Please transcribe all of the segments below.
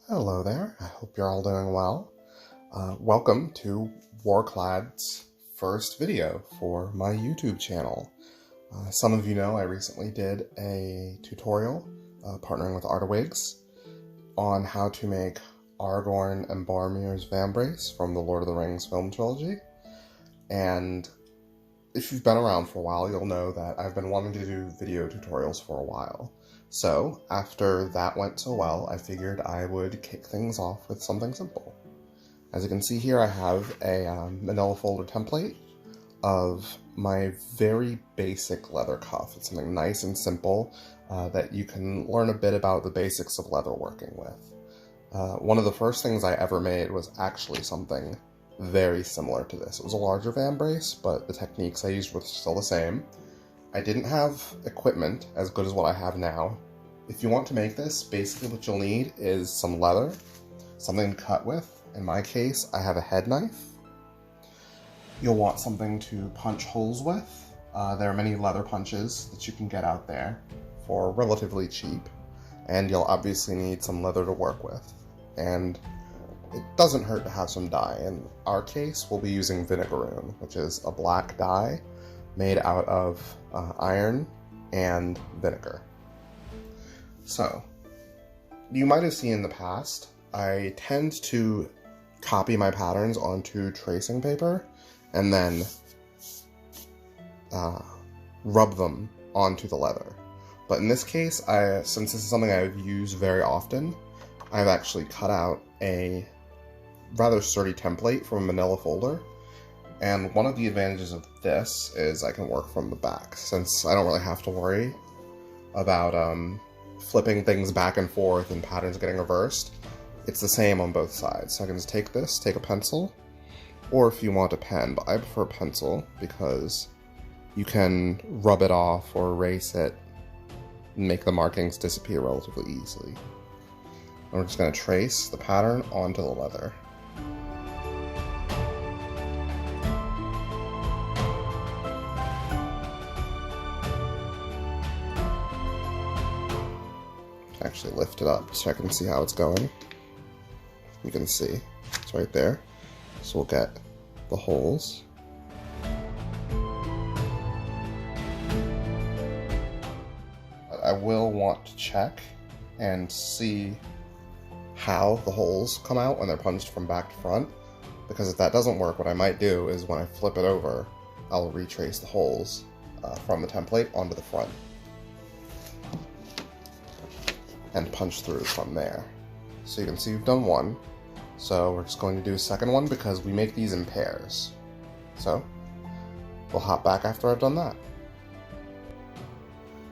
Hello there, I hope you're all doing well. Welcome to Warclad's first video for my YouTube channel. Some of you know I recently did a tutorial partnering with Artawigs on how to make Aragorn and Boromir's Vambrace from the Lord of the Rings film trilogy. And if you've been around for a while, you'll know that I've been wanting to do video tutorials for a while. So, after that went so well, I figured I would kick things off with something simple. As you can see here, I have a manila folder template of my very basic leather cuff. It's something nice and simple that you can learn a bit about the basics of leather working with. One of the first things I ever made was actually something very similar to this. It was a larger vambrace, but the techniques I used were still the same. I didn't have equipment as good as what I have now. If you want to make this, basically what you'll need is some leather, something to cut with. In my case, I have a head knife. You'll want something to punch holes with. There are many leather punches that you can get out there for relatively cheap. And you'll obviously need some leather to work with. And it doesn't hurt to have some dye. In our case, we'll be using vinegaroon, which is a black dye made out of iron and vinegar. So, you might have seen in the past, I tend to copy my patterns onto tracing paper and then rub them onto the leather. But in this case, since this is something I've used very often, I've actually cut out a rather sturdy template from a manila folder. And one of the advantages of this is I can work from the back, since I don't really have to worry about flipping things back and forth and patterns getting reversed. It's the same on both sides. So I can just take this, take a pencil, or if you want a pen, but I prefer pencil because you can rub it off or erase it and make the markings disappear relatively easily. And we're just going to trace the pattern onto the leather. Actually lift it up so I can see how it's going. You can see it's right there. So we'll get the holes. I will want to check and see how the holes come out when they're punched from back to front, because if that doesn't work, what I might do is when I flip it over, I'll retrace the holes from the template onto the front and punch through from there. So you can see we've done one. So we're just going to do a second one because we make these in pairs. So we'll hop back after I've done that.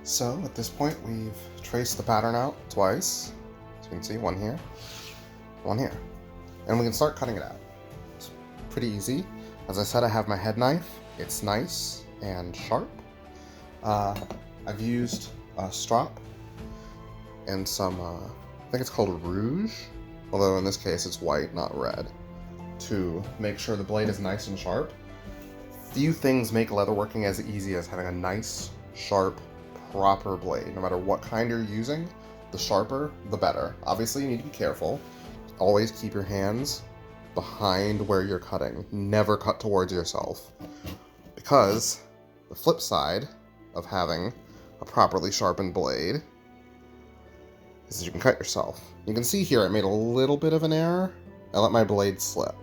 So at this point we've traced the pattern out twice. So you can see one here, one here. And we can start cutting it out. It's pretty easy. As I said, I have my head knife. It's nice and sharp. I've used a strop and some, I think it's called rouge, although in this case it's white, not red, to make sure the blade is nice and sharp. Few things make leatherworking as easy as having a nice, sharp, proper blade. No matter what kind you're using, the sharper, the better. Obviously, you need to be careful. Always keep your hands behind where you're cutting. Never cut towards yourself. Because the flip side of having a properly sharpened blade is that you can cut yourself. You can see here I made a little bit of an error. I let my blade slip.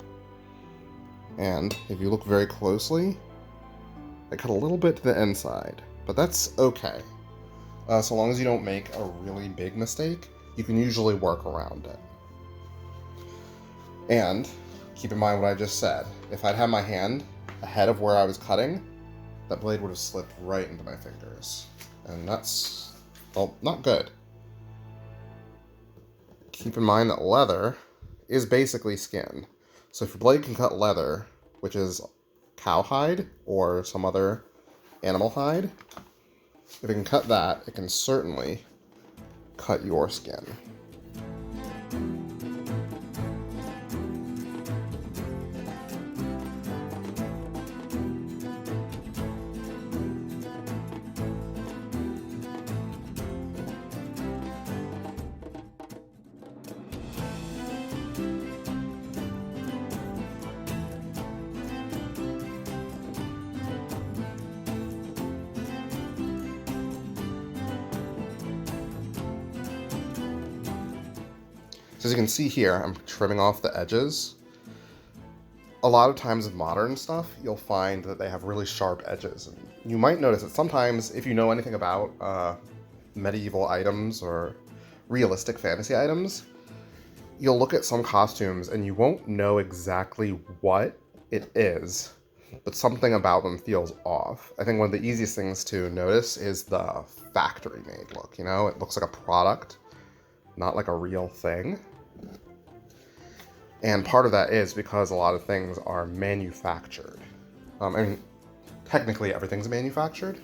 And if you look very closely, I cut a little bit to the inside, but that's okay. So long as you don't make a really big mistake, you can usually work around it. And keep in mind what I just said. If I'd had my hand ahead of where I was cutting, that blade would have slipped right into my fingers. And that's, well, not good. Keep in mind that leather is basically skin. So if your blade can cut leather, which is cowhide or some other animal hide, if it can cut that, it can certainly cut your skin. So as you can see here, I'm trimming off the edges. A lot of times with modern stuff, you'll find that they have really sharp edges. And you might notice that sometimes, if you know anything about medieval items or realistic fantasy items, you'll look at some costumes and you won't know exactly what it is, but something about them feels off. I think one of the easiest things to notice is the factory-made look, you know? It looks like a product, not like a real thing. And part of that is because a lot of things are manufactured. I mean, technically everything's manufactured,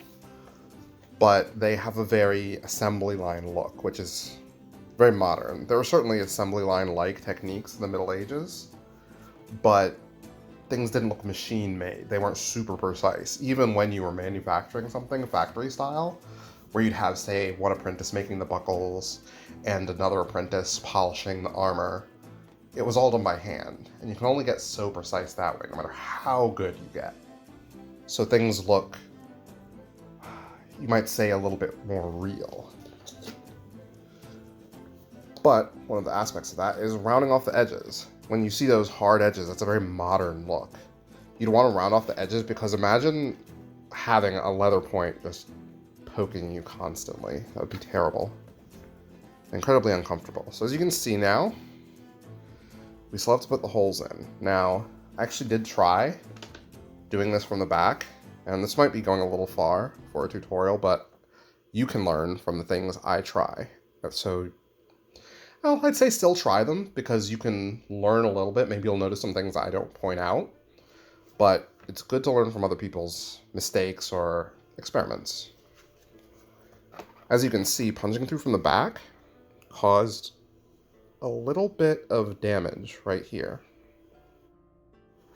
but they have a very assembly line look, which is very modern. There were certainly assembly line-like techniques in the Middle Ages, but things didn't look machine-made. They weren't super precise. Even when you were manufacturing something factory style, where you'd have, say, one apprentice making the buckles and another apprentice polishing the armor, it was all done by hand, and you can only get so precise that way, no matter how good you get. So things look, you might say, a little bit more real. But one of the aspects of that is rounding off the edges. When you see those hard edges, that's a very modern look. You'd want to round off the edges because imagine having a leather point just poking you constantly. That would be terrible. Incredibly uncomfortable. So as you can see now, we still have to put the holes in. Now, I actually did try doing this from the back, and this might be going a little far for a tutorial, but you can learn from the things I try. So, well, I'd say still try them, because you can learn a little bit. Maybe you'll notice some things I don't point out, but it's good to learn from other people's mistakes or experiments. As you can see, punching through from the back caused a little bit of damage right here.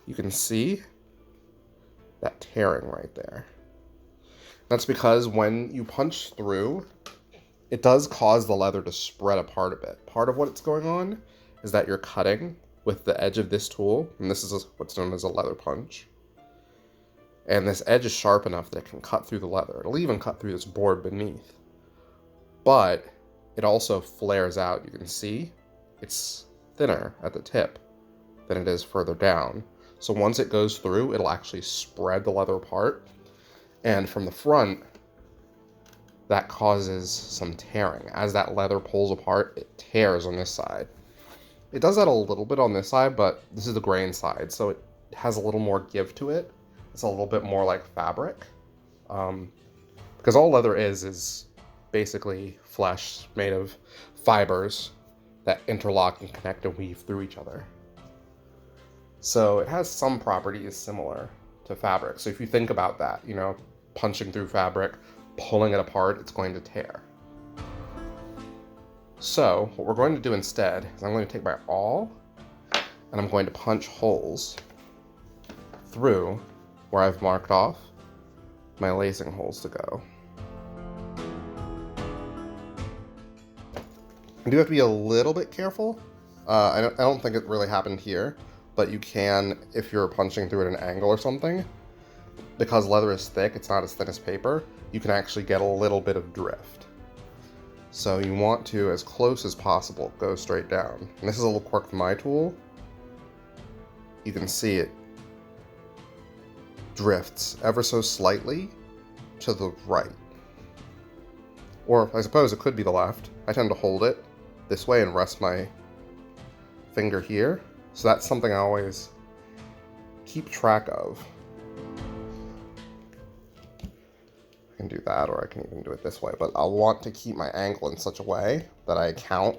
You can see that tearing right there. That's because when you punch through, it does cause the leather to spread apart a bit. Part of what's going on is that you're cutting with the edge of this tool, and this is what's known as a leather punch. And this edge is sharp enough that it can cut through the leather. It'll even cut through this board beneath. But it also flares out. You can see it's thinner at the tip than it is further down. So once it goes through, it'll actually spread the leather apart. And from the front, that causes some tearing. As that leather pulls apart, it tears on this side. It does that a little bit on this side, but this is the grain side, so it has a little more give to it. It's a little bit more like fabric. Because all leather is basically flesh made of fibers that interlock and connect and weave through each other. So it has some properties similar to fabric. So if you think about that, you know, punching through fabric, pulling it apart, it's going to tear. So what we're going to do instead is I'm going to take my awl and I'm going to punch holes through where I've marked off my lacing holes to go. You do have to be a little bit careful. I don't think it really happened here, but you can if you're punching through at an angle or something. Because leather is thick, it's not as thin as paper, you can actually get a little bit of drift. So you want to, as close as possible, go straight down. And this is a little quirk from my tool. You can see it drifts ever so slightly to the right. Or I suppose it could be the left. I tend to hold it this way and rest my finger here. So that's something I always keep track of. I can do that, or I can even do it this way, but I'll want to keep my angle in such a way that I account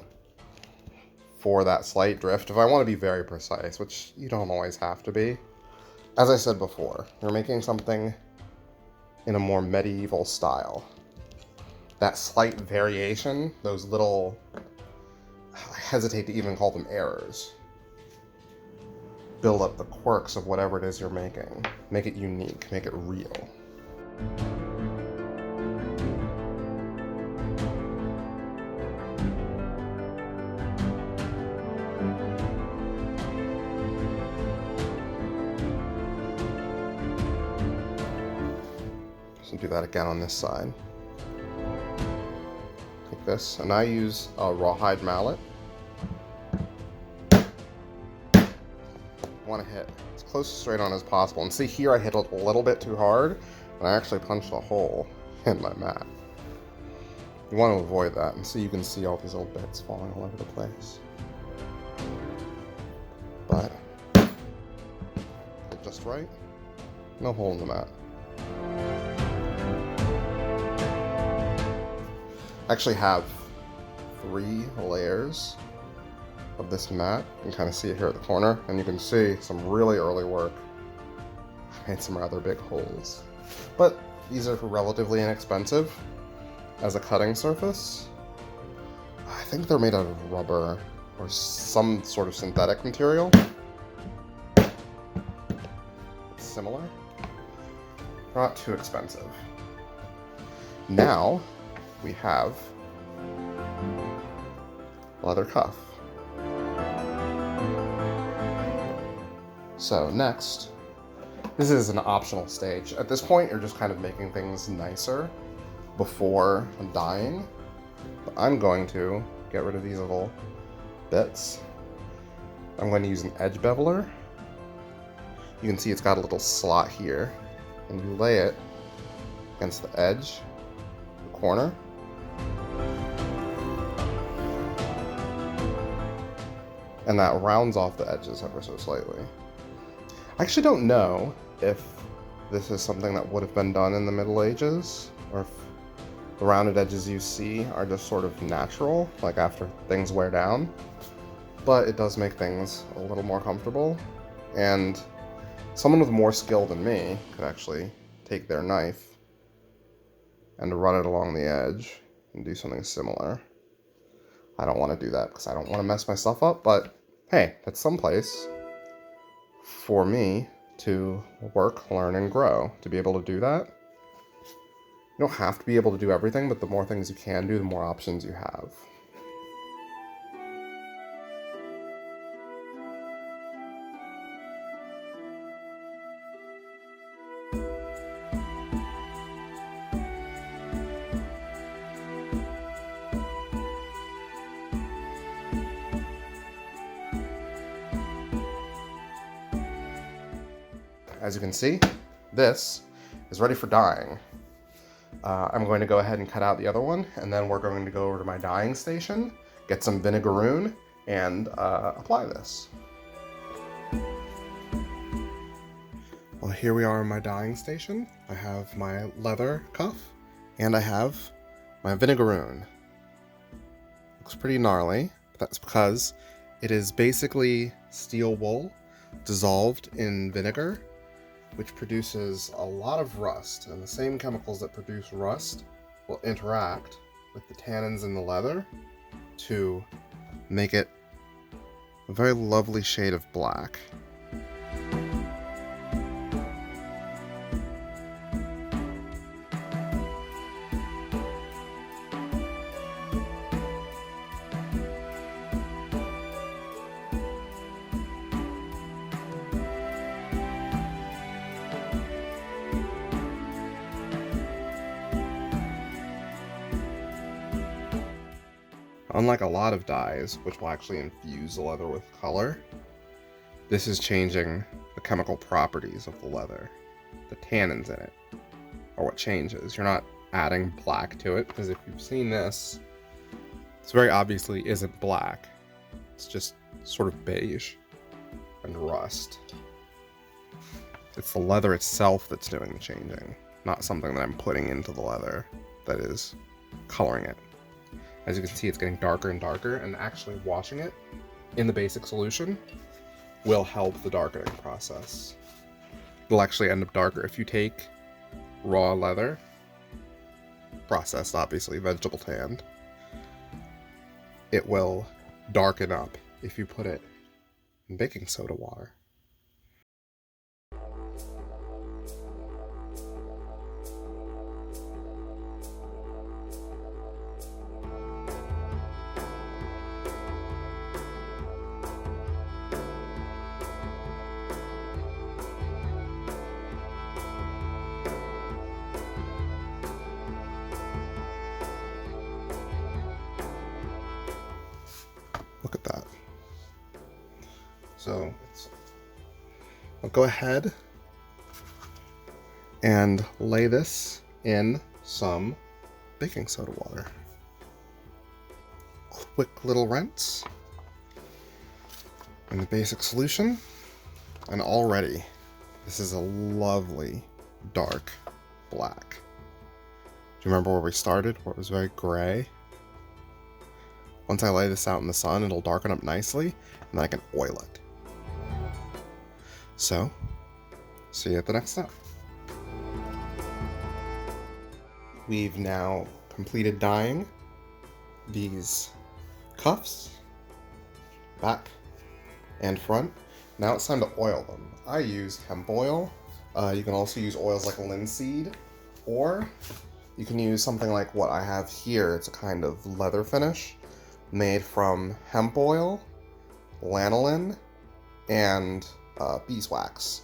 for that slight drift if I want to be very precise, which you don't always have to be. As I said before, you're making something in a more medieval style. That slight variation, those little, I hesitate to even call them errors, build up the quirks of whatever it is you're making. Make it unique, make it real. So do that again on this side. Take this, and I use a rawhide mallet. hit as close to straight on as possible. And see here, I hit a little bit too hard, and I actually punched a hole in my mat. You want to avoid that, and so you can see all these little bits falling all over the place. But hit just right, no hole in the mat. I actually have 3 layers of this mat. You can kind of see it here at the corner, and you can see some really early work. I made some rather big holes, but these are relatively inexpensive as a cutting surface. I think they're made out of rubber or some sort of synthetic material. It's similar. They're not too expensive. Now we have leather cuff. So next, this is an optional stage. At this point, you're just kind of making things nicer before dyeing. But I'm going to get rid of these little bits. I'm going to use an edge beveler. You can see it's got a little slot here, and you lay it against the edge, the corner. And that rounds off the edges ever so slightly. I actually don't know if this is something that would have been done in the Middle Ages, or if the rounded edges you see are just sort of natural, like after things wear down. But it does make things a little more comfortable, and someone with more skill than me could actually take their knife and run it along the edge and do something similar. I don't want to do that because I don't want to mess my stuff up, but hey, that's someplace for me to work, learn, and grow. To be able to do that, you don't have to be able to do everything, but the more things you can do, the more options you have. As you can see, this is ready for dyeing. I'm going to go ahead and cut out the other one, and then we're going to go over to my dyeing station, get some vinegaroon, and apply this. Well, here we are in my dyeing station. I have my leather cuff, and I have my vinegaroon. Looks pretty gnarly, but that's because it is basically steel wool dissolved in vinegar, which produces a lot of rust, and the same chemicals that produce rust will interact with the tannins in the leather to make it a very lovely shade of black. Unlike a lot of dyes, which will actually infuse the leather with color, this is changing the chemical properties of the leather. The tannins in it are what changes. You're not adding black to it, because if you've seen this, this very obviously isn't black. It's just sort of beige and rust. It's the leather itself that's doing the changing, not something that I'm putting into the leather that is coloring it. As you can see, it's getting darker and darker, and actually washing it in the basic solution will help the darkening process. It'll actually end up darker. If you take raw leather, processed obviously, vegetable tanned, it will darken up if you put it in baking soda water. Look at that. So it's I'll go ahead and lay this in some baking soda water. Quick little rinse in the basic solution, and already this is a lovely dark black. Do you remember where we started, where it was very gray? Once I lay this out in the sun, it'll darken up nicely, and then I can oil it. So, see you at the next step. We've now completed dyeing these cuffs, back and front. Now it's time to oil them. I use hemp oil. You can also use oils like linseed, or you can use something like what I have here. It's a kind of leather finish made from hemp oil, lanolin, and beeswax.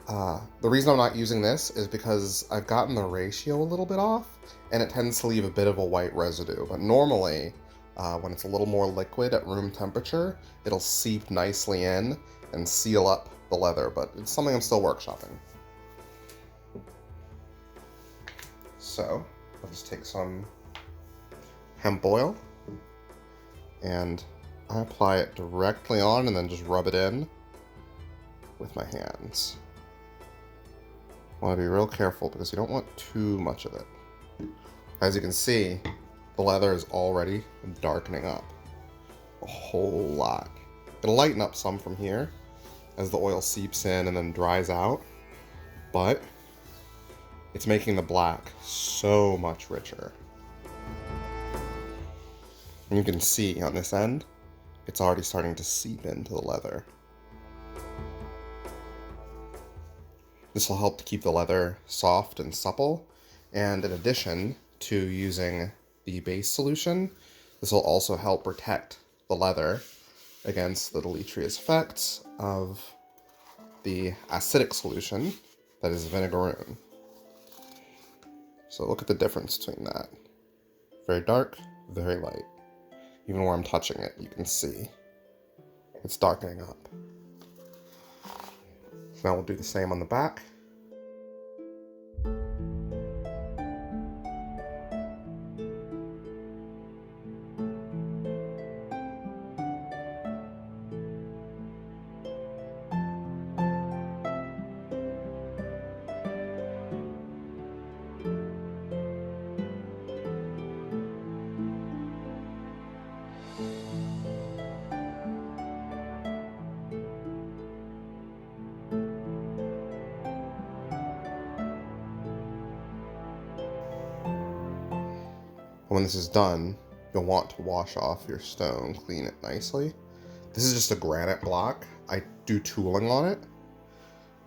The reason I'm not using this is because I've gotten the ratio a little bit off, and it tends to leave a bit of a white residue. But normally, when it's a little more liquid at room temperature, it'll seep nicely in and seal up the leather, but it's something I'm still workshopping. So, I'll just take some hemp oil, and I apply it directly on and then just rub it in with my hands. I want to be real careful because you don't want too much of it. As you can see, the leather is already darkening up a whole lot. It'll lighten up some from here as the oil seeps in and then dries out, but it's making the black so much richer. And you can see on this end, it's already starting to seep into the leather. This will help to keep the leather soft and supple, and in addition to using the base solution, this will also help protect the leather against the deleterious effects of the acidic solution that is vinegaroon. So look at the difference between that. Very dark, very light. Even where I'm touching it, you can see it's darkening up. So now we'll do the same on the back. When this is done, you'll want to wash off your stone, clean it nicely. This is just a granite block. I do tooling on it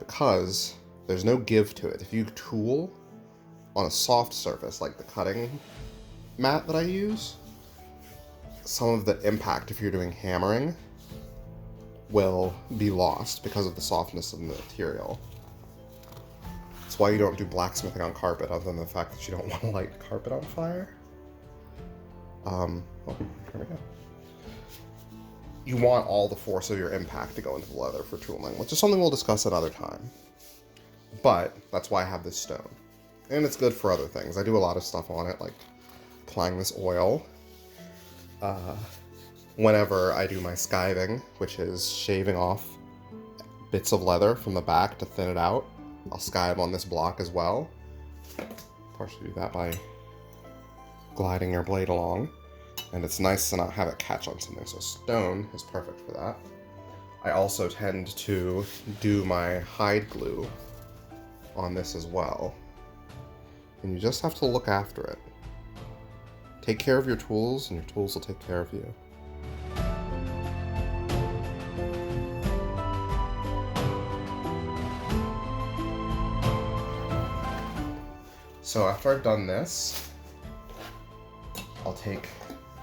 because there's no give to it. If you tool on a soft surface like the cutting mat that I use, some of the impact, if you're doing hammering, will be lost because of the softness of the material. That's why you don't do blacksmithing on carpet, other than the fact that you don't want to light carpet on fire. Here we go. You want all the force of your impact to go into the leather for tooling, which is something we'll discuss another time. But that's why I have this stone. And it's good for other things. I do a lot of stuff on it, like applying this oil. Whenever I do my skiving, which is shaving off bits of leather from the back to thin it out, I'll skive on this block as well. Partially do that by gliding your blade along, and it's nice to not have it catch on something, so stone is perfect for that. I also tend to do my hide glue on this as well, and you just have to look after it. Take care of your tools, and your tools will take care of you. So after I've done this, I'll take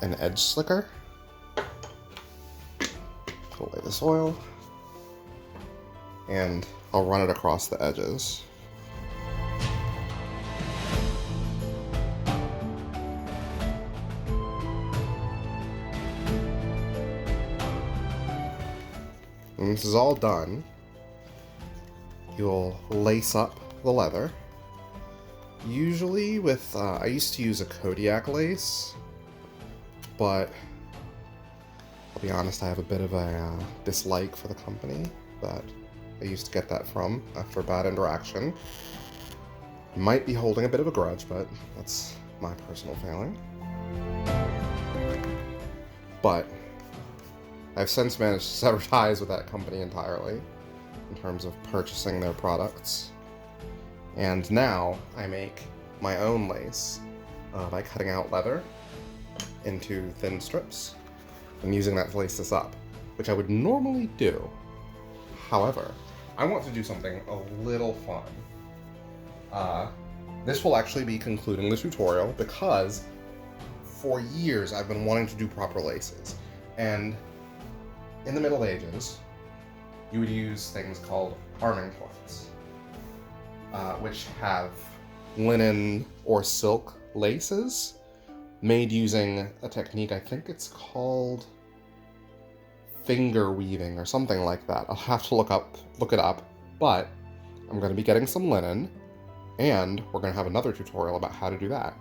an edge slicker, put away this oil, and I'll run it across the edges. When this is all done, you'll lace up the leather. Usually with, I used to use a Kodiak lace, but I'll be honest, I have a bit of a dislike for the company that I used to get that from after a bad interaction. Might be holding a bit of a grudge, but that's my personal feeling. But I've since managed to sever ties with that company entirely in terms of purchasing their products. And now I make my own lace by cutting out leather into thin strips and using that to lace this up, which I would normally do. However, I want to do something a little fun. This will actually be concluding the tutorial because for years I've been wanting to do proper laces. And in the Middle Ages, you would use things called arming points, which have linen or silk laces made using a technique, I think it's called finger weaving or something like that. I'll have to look it up, but I'm going to be getting some linen, and we're going to have another tutorial about how to do that.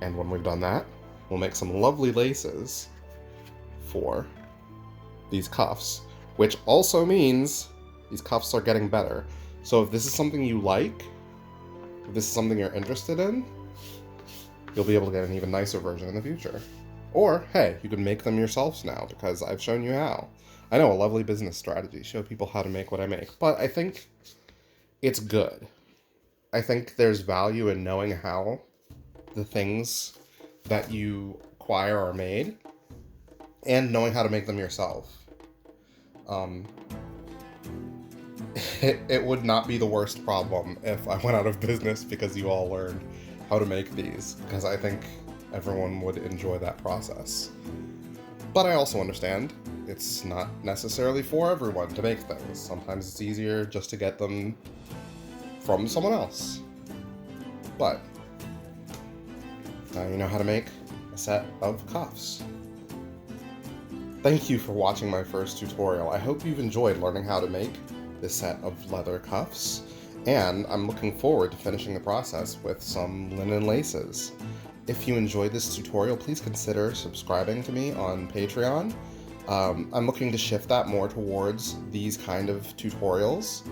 And when we've done that, we'll make some lovely laces for these cuffs, which also means these cuffs are getting better. So if this is something you like, if this is something you're interested in, you'll be able to get an even nicer version in the future. Or, hey, you can make them yourselves now because I've shown you how. I know, a lovely business strategy, show people how to make what I make, but I think it's good. I think there's value in knowing how the things that you acquire are made and knowing how to make them yourself. It would not be the worst problem if I went out of business because you all learned how to make these, because I think everyone would enjoy that process. But I also understand it's not necessarily for everyone to make things. Sometimes it's easier just to get them from someone else. But now you know how to make a set of cuffs. Thank you for watching my first tutorial. I hope you've enjoyed learning how to make this set of leather cuffs, and I'm looking forward to finishing the process with some linen laces. If you enjoyed this tutorial, please consider subscribing to me on Patreon. I'm looking to shift that more towards these kind of tutorials.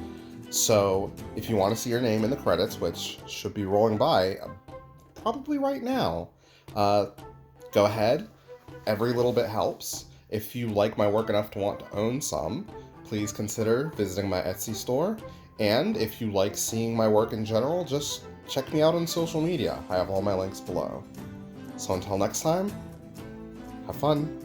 So if you want to see your name in the credits, which should be rolling by probably right now, go ahead. Every little bit helps. If you like my work enough to want to own some, please consider visiting my Etsy store. And if you like seeing my work in general, just check me out on social media. I have all my links below. So until next time, have fun.